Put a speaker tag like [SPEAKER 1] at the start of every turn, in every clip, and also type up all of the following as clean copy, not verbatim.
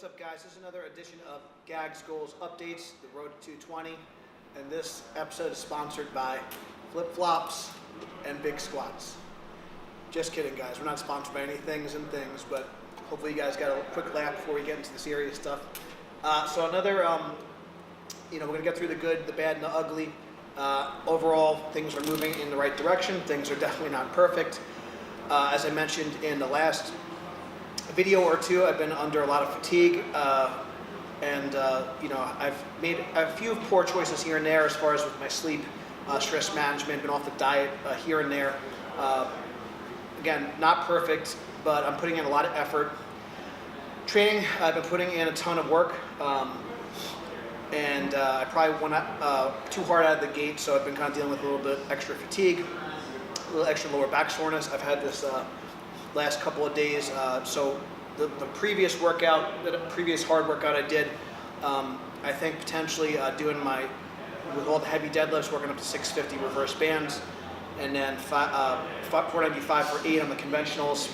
[SPEAKER 1] up, guys? This is another edition of Gags Goals Updates, the Road to 220, and this episode is sponsored by flip-flops and big squats. Just kidding, guys. We're not sponsored by any things, but hopefully you guys got a quick laugh before we get into the serious stuff. So another, we're going to get through the good, the bad, and the ugly. Overall, things are moving in the right direction. Things are definitely not perfect. As I mentioned in the last video or two, I've been under a lot of fatigue, and I've made a few poor choices here and there as far as with my sleep, stress management, been off the diet here and there. Again, not perfect, but I'm putting in a lot of effort. Training, I've been putting in a ton of work, and I probably went too hard out of the gate, so I've been kind of dealing with a little bit extra fatigue, a little extra lower back soreness. I've had this last couple of days, so the previous workout, the previous hard workout I did, I think potentially doing with all the heavy deadlifts, working up to 650 reverse bands, and then 495 for 8 on the conventionals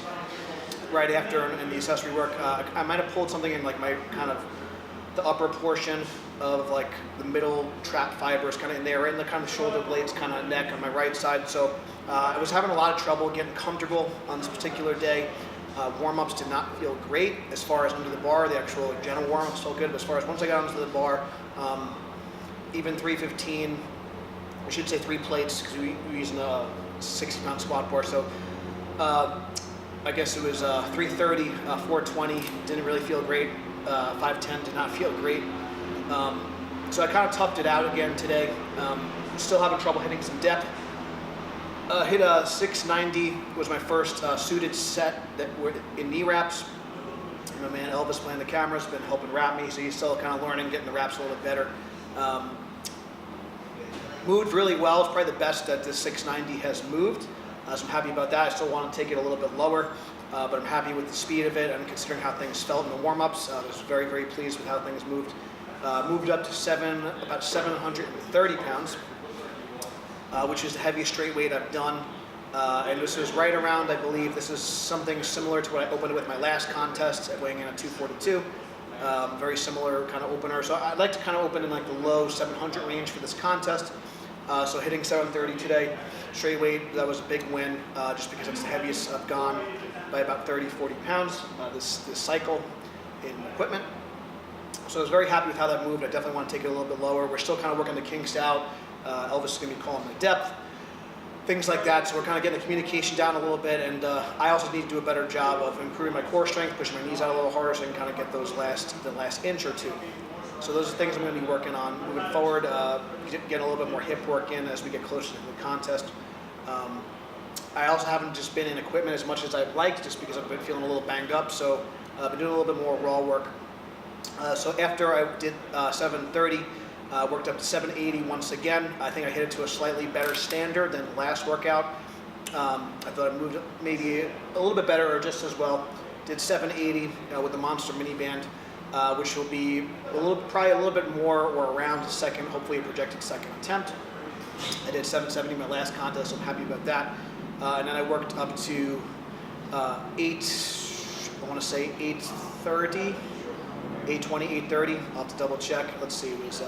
[SPEAKER 1] right after in the accessory work. I might have pulled something in like my kind of the upper portion of like the middle trap fibers kind of in there, right in the kind of shoulder blades, kind of neck on my right side. So I was having a lot of trouble getting comfortable on this particular day. Warm-ups did not feel great as far as under the bar. The actual general warm-ups felt good, but as far as once I got onto the bar, even 315, I should say 3 plates because we were using a 60-pound squat bar. So I guess it was 330, 420, didn't really feel great. 510 did not feel great. So I kind of toughed it out again today. Still having trouble hitting some depth. Hit a 690 was my first suited set that were in knee wraps. My man Elvis playing the camera's been helping wrap me, so he's still kind of learning, getting the wraps a little bit better. Moved really well. It's probably the best that this 690 has moved. So I'm happy about that. I still want to take it a little bit lower, but I'm happy with the speed of it and considering how things felt in the warm-ups. I was very, very pleased with how things moved. Moved up to about 730 pounds, which is the heaviest straight weight I've done. And this was right around, I believe, this is something similar to what I opened with my last contest at weighing in at 242. Very similar kind of opener. So I'd like to kind of open in like the low 700 range for this contest. So hitting 730 today, straight weight, that was a big win, just because it's the heaviest I've gone by about 30, 40 pounds this cycle in equipment. So I was very happy with how that moved. I definitely want to take it a little bit lower. We're still kind of working the kinks out. Elvis is going to be calling the depth, things like that. So we're kind of getting the communication down a little bit, and I also need to do a better job of improving my core strength, pushing my knees out a little harder so I can kind of get those the last inch or two. So those are things I'm going to be working on moving forward, getting a little bit more hip work in as we get closer to the contest. I also haven't just been in equipment as much as I'd liked, just because I've been feeling a little banged up, so I've been doing a little bit more raw work. So after I did 730, worked up to 780 once again. I think I hit it to a slightly better standard than the last workout. I thought I moved maybe a little bit better or just as well. Did 780 with the Monster Mini Band, which will be probably a little bit more or around the second, hopefully a projected second attempt. I did 770 my last contest, so I'm happy about that. And then I worked up to 830. 820, 830, I'll have to double check. Let's see, it was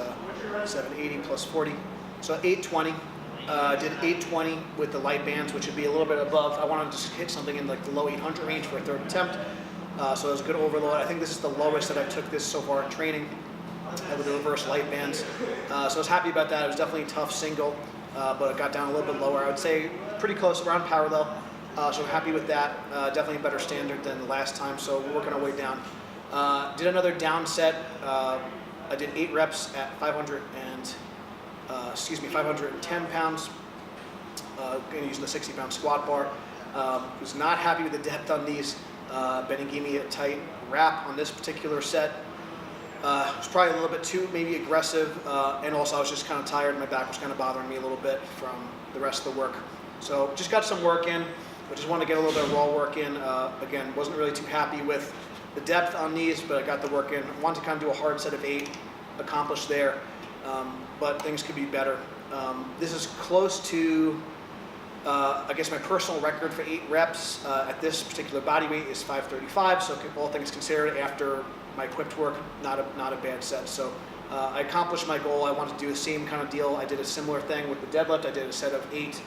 [SPEAKER 1] 780 plus 40. So 820, did 820 with the light bands, which would be a little bit above. I wanted to just hit something in like the low 800 range for a third attempt. So it was a good overload. I think this is the lowest that I took this so far in training with the reverse light bands. So I was happy about that. It was definitely a tough single, but it got down a little bit lower. I would say pretty close, around parallel. So I'm happy with that. Definitely a better standard than the last time, so we're working our way down. Did another down set. I did 8 reps at 510 pounds, using the 60-pound squat bar. Was not happy with the depth on these. Benny gave me a tight wrap on this particular set. It was probably a little bit too maybe aggressive, and also I was just kind of tired. My back was kind of bothering me a little bit from the rest of the work. So just got some work in. I just wanted to get a little bit of raw work in. Again, wasn't really too happy with the depth on these, but I got the work in. I wanted to kind of do a hard set of 8, accomplished there, but things could be better. This is close to I guess my personal record for 8 reps at this particular body weight is 535. So all things considered, after my equipped work, not a bad set. So I accomplished my goal. I wanted to do the same kind of deal. I did a similar thing with the deadlift. I did a set of 8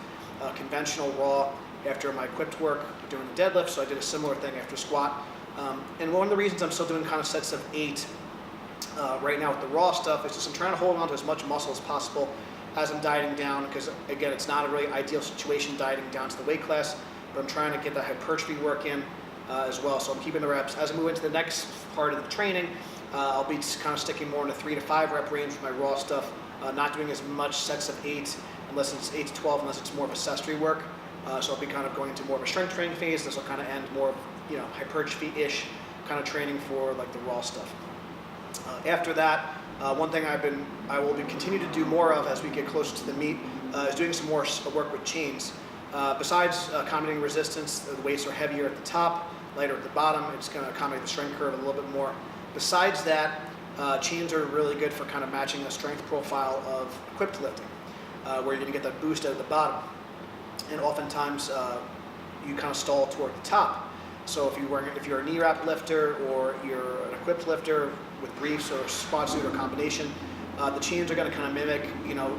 [SPEAKER 1] conventional raw after my equipped work doing the deadlift. So I did a similar thing after squat. And one of the reasons I'm still doing kind of sets of 8 right now with the raw stuff is just I'm trying to hold on to as much muscle as possible as I'm dieting down, because again, it's not a really ideal situation dieting down to the weight class, but I'm trying to get that hypertrophy work in as well. So I'm keeping the reps. As I move into the next part of the training, I'll be kind of sticking more in the 3 to 5 rep range for my raw stuff, not doing as much sets of 8 unless it's 8 to 12, unless it's more of accessory work. So I'll be kind of going into more of a strength training phase. This will kind of end more of, hypertrophy-ish kind of training for like the raw stuff. After that, one thing I will be continue to do more of as we get closer to the meet is doing some more work with chains. Besides accommodating resistance, the weights are heavier at the top, lighter at the bottom. It's going to accommodate the strength curve a little bit more. Besides that, chains are really good for kind of matching the strength profile of equipped lifting, where you're going to get that boost at the bottom. And oftentimes, you kind of stall toward the top. So if you're a knee wrap lifter or you're an equipped lifter with briefs or squat suit or combination, the chains are going to kind of mimic,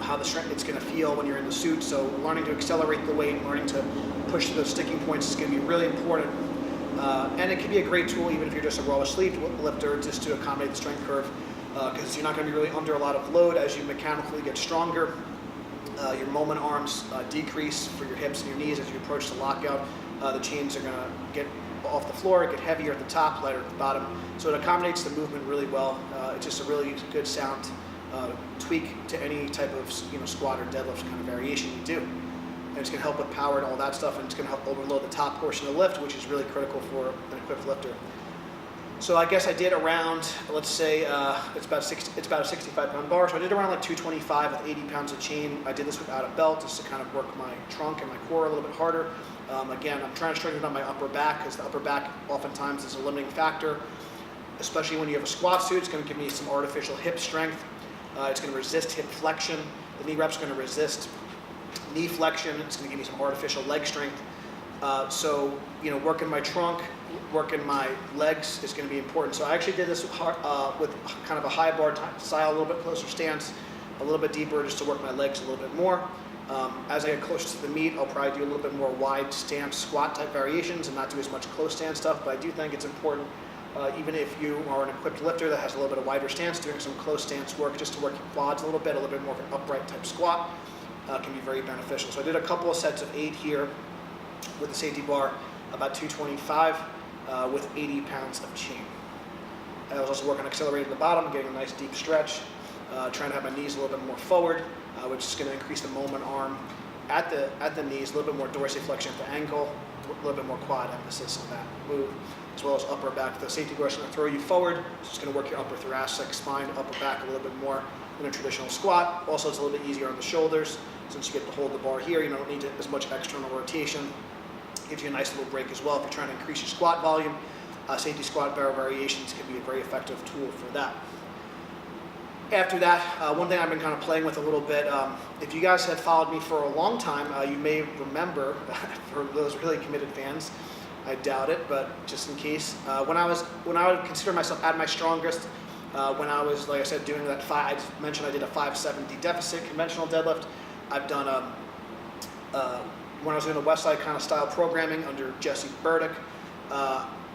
[SPEAKER 1] how the strength it's going to feel when you're in the suit. So learning to accelerate the weight, learning to push those sticking points is going to be really important. And it can be a great tool even if you're just a raw sleeve lifter, just to accommodate the strength curve, because you're not going to be really under a lot of load as you mechanically get stronger. Your moment arms decrease for your hips and your knees as you approach the lockout. The chains are going to get off the floor, get heavier at the top, lighter at the bottom. So it accommodates the movement really well. It's just a really good sound tweak to any type of squat or deadlift kind of variation you do. And it's going to help with power and all that stuff, and it's going to help overload the top portion of the lift, which is really critical for an equipped lifter. So I guess I did around, let's say it's about a 65-pound bar, so I did around like 225 with 80 pounds of chain. I did this without a belt just to kind of work my trunk and my core a little bit harder. Again, I'm trying to strengthen on my upper back, because the upper back oftentimes is a limiting factor, especially when you have a squat suit. It's going to give me some artificial hip strength. It's going to resist hip flexion. The knee rep's going to resist knee flexion. It's going to give me some artificial leg strength. So working my trunk, working my legs is going to be important. So I actually did this with kind of a high bar style, a little bit closer stance, a little bit deeper, just to work my legs a little bit more. As I get closer to the meet, I'll probably do a little bit more wide stance squat type variations and not do as much close stance stuff, but I do think it's important, even if you are an equipped lifter that has a little bit of wider stance, doing some close stance work just to work your quads a little bit more of an upright type squat can be very beneficial. So I did a couple of sets of 8 here with the safety bar, about 225 with 80 pounds of chain. I was also working accelerated at the bottom, getting a nice deep stretch, trying to have my knees a little bit more forward, which is going to increase the moment arm at the knees, a little bit more dorsiflexion at the ankle, a little bit more quad emphasis on that move, as well as upper back. The safety bar is going to throw you forward, so it's going to work your upper thoracic spine, upper back a little bit more than a traditional squat. Also, it's a little bit easier on the shoulders, since you get to hold the bar here. You don't need as much external rotation. Gives you a nice little break as well if you're trying to increase your squat volume. Safety squat variations can be a very effective tool for that. After that, one thing I've been kind of playing with a little bit, if you guys have followed me for a long time, you may remember, for those really committed fans, I doubt it, but just in case, when I would consider myself at my strongest, when I was, like I said, doing that I mentioned I did a 570 deficit conventional deadlift. I've done when I was doing the Westside kind of style programming under Jesse Burdick,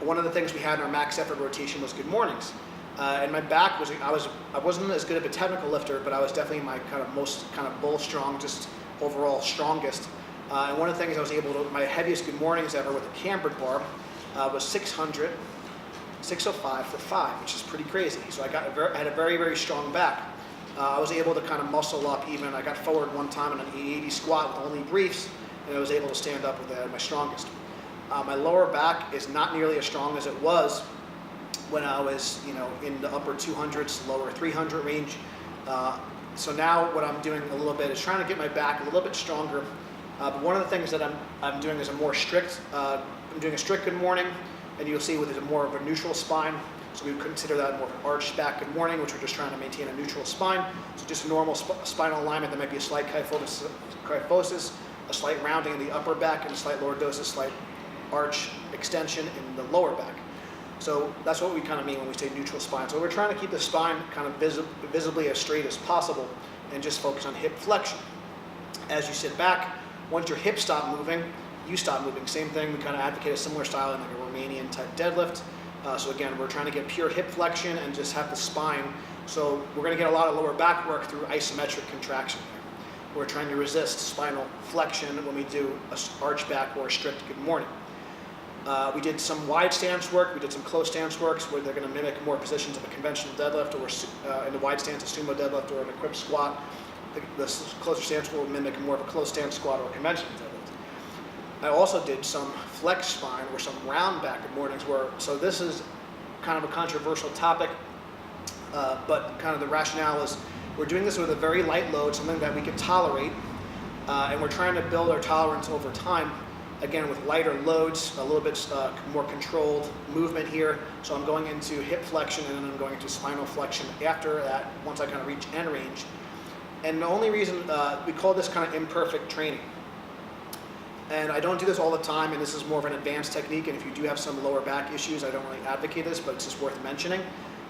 [SPEAKER 1] one of the things we had in our max effort rotation was good mornings. And my back was, I wasn't as good of a technical lifter, but I was definitely my kind of most kind of bull strong, just overall strongest. And one of the things I was able to, my heaviest good mornings ever with a cambered bar was 600, 605 for 5, which is pretty crazy. So I had a very, very strong back. I was able to kind of muscle up even. I got forward one time in an 880 squat with only briefs, and I was able to stand up with that at my strongest. My lower back is not nearly as strong as it was when I was, in the upper 200s, lower 300 range. So now what I'm doing a little bit is trying to get my back a little bit stronger. But one of the things that I'm doing is I'm doing a strict good morning, and you'll see with it more of a neutral spine. So we would consider that more of an arched back good morning, which we're just trying to maintain a neutral spine. So just a normal spinal alignment. There might be a slight kyphosis, a slight rounding in the upper back and a slight lower dose of slight arch extension in the lower back. So that's what we kind of mean when we say neutral spine. So we're trying to keep the spine kind of visibly as straight as possible and just focus on hip flexion. As you sit back, once your hips stop moving, you stop moving. Same thing, we kind of advocate a similar style in like a Romanian type deadlift. So again, we're trying to get pure hip flexion and just have the spine. So we're going to get a lot of lower back work through isometric contraction here. We're trying to resist spinal flexion when we do a arch back or a strict good morning. We did some wide stance work, we did some close stance works where they're going to mimic more positions of a conventional deadlift, or in the wide stance a sumo deadlift or an equipped squat. The closer stance will mimic more of a closed stance squat or a conventional deadlift. I also did some flex spine or some round back good mornings so this is kind of a controversial topic, but kind of the rationale is we're doing this with a very light load, something that we can tolerate, and we're trying to build our tolerance over time. Again, with lighter loads, a little bit more controlled movement here. So I'm going into hip flexion and then I'm going into spinal flexion after that, once I kind of reach end range. And the only reason we call this kind of imperfect training. And I don't do this all the time, and this is more of an advanced technique. And if you do have some lower back issues, I don't really advocate this, but it's just worth mentioning.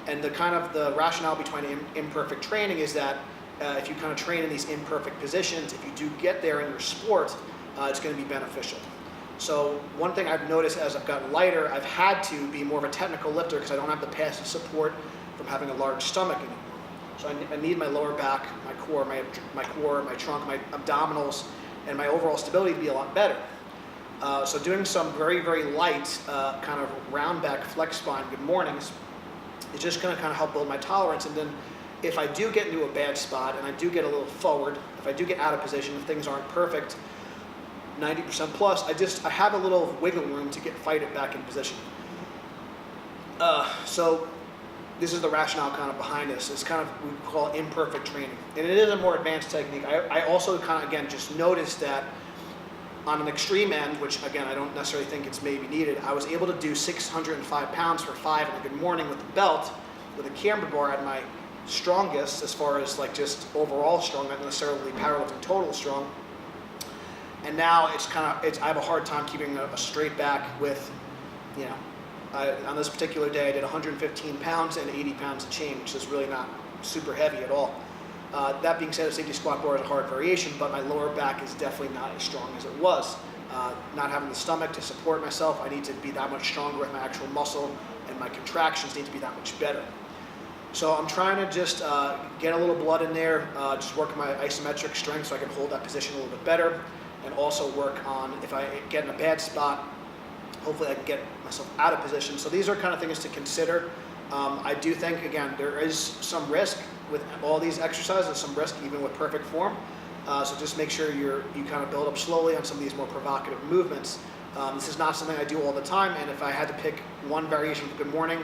[SPEAKER 1] And the rationale behind imperfect training is that if you kind of train in these imperfect positions, if you do get there in your sport, it's going to be beneficial. So one thing I've noticed as I've gotten lighter, I've had to be more of a technical lifter because I don't have the passive support from having a large stomach anymore. So I need my lower back, my core, my trunk, my abdominals, and my overall stability to be a lot better. So doing some very, very light kind of round back flex spine good mornings is just going to kind of help build my tolerance. And then if I do get into a bad spot and I do get a little forward, if I do get out of position, if things aren't perfect, 90% plus, I have a little wiggle room to fight it back in position. So this is the rationale kind of behind this. It's kind of, we call it imperfect training. And it is a more advanced technique. I also kind of, again, just noticed that on an extreme end, which again, I don't necessarily think it's maybe needed, I was able to do 605 pounds for 5 in a good morning with the belt, with a camber bar at my strongest as far as like just overall strong, not necessarily powerlifting total strong. And now I have a hard time keeping a straight back with, you know, on this particular day I did 115 pounds and 80 pounds of chain, which is really not super heavy at all. That being said, a safety squat bar is a hard variation, but my lower back is definitely not as strong as it was. Not having the stomach to support myself, I need to be that much stronger with my actual muscle, and my contractions need to be that much better. So I'm trying to just get a little blood in there, just work my isometric strength so I can hold that position a little bit better, and also work on, if I get in a bad spot, hopefully I can get myself out of position. So these are kind of things to consider. I do think, again, there is some risk with all these exercises, some risk even with perfect form. So just make sure you kind of build up slowly on some of these more provocative movements. This is not something I do all the time, and if I had to pick one variation for good morning,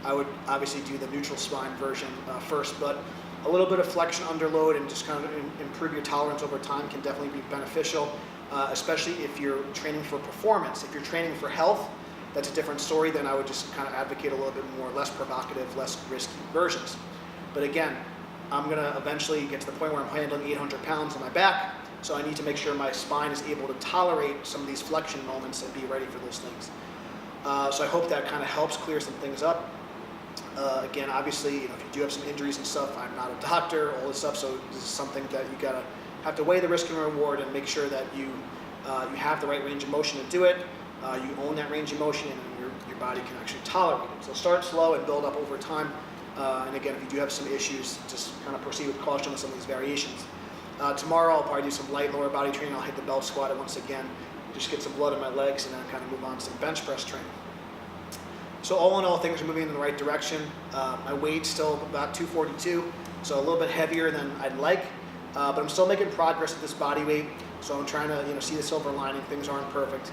[SPEAKER 1] I would obviously do the neutral spine version first, but a little bit of flexion under load and just kind of improve your tolerance over time can definitely be beneficial, especially if you're training for performance. If you're training for health, that's a different story. Then I would just kind of advocate a little bit more, less provocative, less risky versions. But again, I'm going to eventually get to the point where I'm handling 800 pounds on my back, so I need to make sure my spine is able to tolerate some of these flexion moments and be ready for those things. So I hope that kind of helps clear some things up. Again, obviously, if you do have some injuries and stuff, I'm not a doctor, all this stuff, so this is something that you gotta have to weigh the risk and reward and make sure that you have the right range of motion to do it, you own that range of motion, and your body can actually tolerate it. So start slow and build up over time. And again, if you do have some issues, just kind of proceed with caution with some of these variations. Tomorrow I'll probably do some light lower body training. I'll hit the belt squat and once again, just get some blood in my legs and then kind of move on to some bench press training. So all in all, things are moving in the right direction. My weight's still about 242, so a little bit heavier than I'd like, but I'm still making progress at this body weight. So I'm trying to see the silver lining. Things aren't perfect.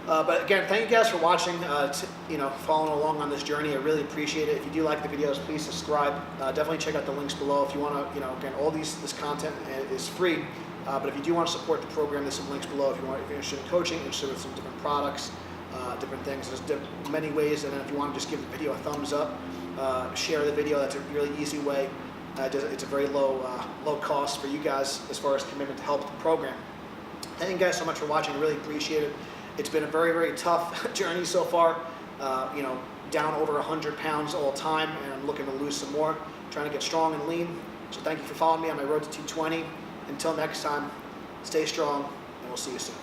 [SPEAKER 1] But again, thank you guys for watching, following along on this journey. I really appreciate it. If you do like the videos, please subscribe. Definitely check out the links below. If you want to, again, this content is free. But if you do want to support the program, there's some links below. If you're interested in coaching, interested in some different products, different things. There's many ways. And then if you want to just give the video a thumbs up, share the video. That's a really easy way. It's a very low cost for you guys as far as commitment to help the program. Thank you guys so much for watching. I really appreciate it. It's been a very, very tough journey so far. Down over 100 pounds all time, and I'm looking to lose some more, trying to get strong and lean. So thank you for following me on my road to 220. Until next time, stay strong, and we'll see you soon.